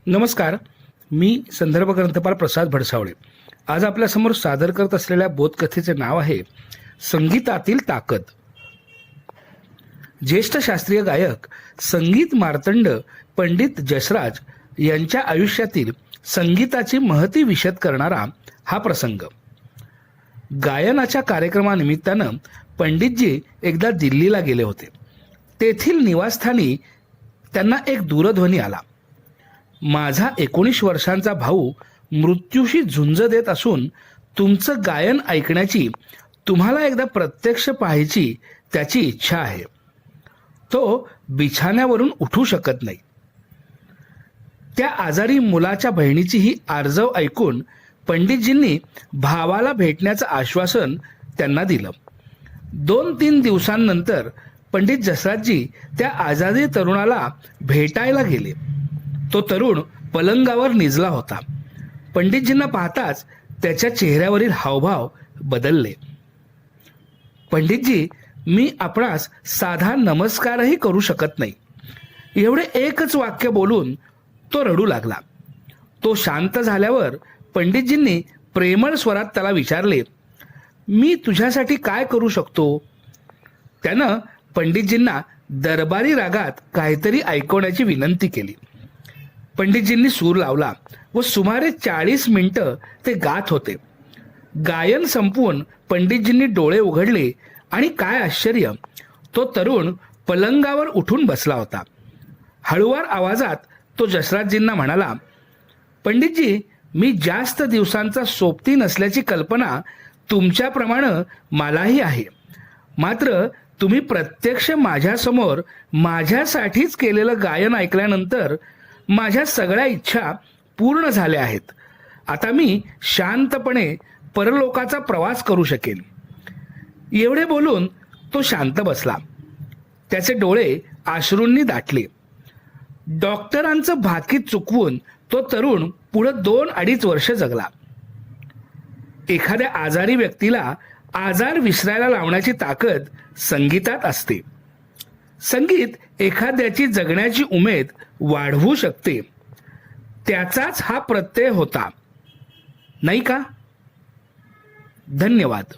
नमस्कार. मी संदर्भ ग्रंथपाल प्रसाद भडसावळे. आज आपल्यासमोर सादर करत असलेल्या बोधकथेचे नाव आहे संगीतातील ताकद. ज्येष्ठ शास्त्रीय गायक संगीत मार्तंड पंडित जसराज यांच्या आयुष्यातील संगीताची महती विशद करणारा हा प्रसंग. गायनाच्या कार्यक्रमानिमित्तानं पंडितजी एकदा दिल्लीला गेले होते. तेथील निवासस्थानी त्यांना एक दूरध्वनी आला. माझा 19 वर्षांचा भाऊ मृत्यूशी झुंज देत असून तुमचं गायन ऐकण्याची, तुम्हाला एकदा प्रत्यक्ष पाहायची त्याची इच्छा आहे. तो बिछाण्यावरून उठू शकत नाही. त्या आजारी मुलाच्या बहिणीची ही आर्जव ऐकून पंडितजींनी भावाला भेटण्याचं आश्वासन त्यांना दिलं. 2-3 दिवसांनंतर पंडित जसराजजी त्या आजारी तरुणाला भेटायला गेले. तो तरुण पलंगावर निजला होता. पंडितजींना पाहताच त्याच्या चेहऱ्यावरील हावभाव बदलले. पंडितजी, मी आपणास साधा नमस्कारही करू शकत नाही. एवढे एकच वाक्य बोलून तो रडू लागला. तो शांत झाल्यावर पंडितजींनी प्रेमळ स्वरात त्याला विचारले, मी तुझ्यासाठी काय करू शकतो? त्यानं पंडितजींना दरबारी रागात काहीतरी ऐकवण्याची विनंती केली. पंडितजींनी सूर लावला व सुमारे 40 मिनिटं ते गात होते. गायन संपवून पंडितजींनी डोळे उघडले आणि काय आश्चर्य, तो तरुण पलंगावर उठून बसला होता. हळुवार आवाजात तो जसराजजींना म्हणाला, पंडितजी, मी जास्त दिवसांचा सोबती नसल्याची कल्पना तुमच्याप्रमाणे मलाही आहे. मात्र तुम्ही प्रत्यक्ष माझ्यासमोर माझ्यासाठीच केलेलं गायन ऐकल्यानंतर माझ्या सगळ्या इच्छा पूर्ण झाल्या आहेत. आता मी शांतपणे परलोकाचा प्रवास करू शकेन. एवढे बोलून तो शांत बसला. त्याचे डोळे अश्रूंनी दाटले. डॉक्टरांचं भाकीत चुकवून तो तरुण पुढे 2-2.5 वर्ष जगला. एखाद्या आजारी व्यक्तीला आजार विसरायला लावण्याची ताकद संगीतात असते. संगीत एखाद्याची जगण्याची उमेद वाढवू शकते. त्याचाच हा प्रत्यय होता, नाही का? धन्यवाद.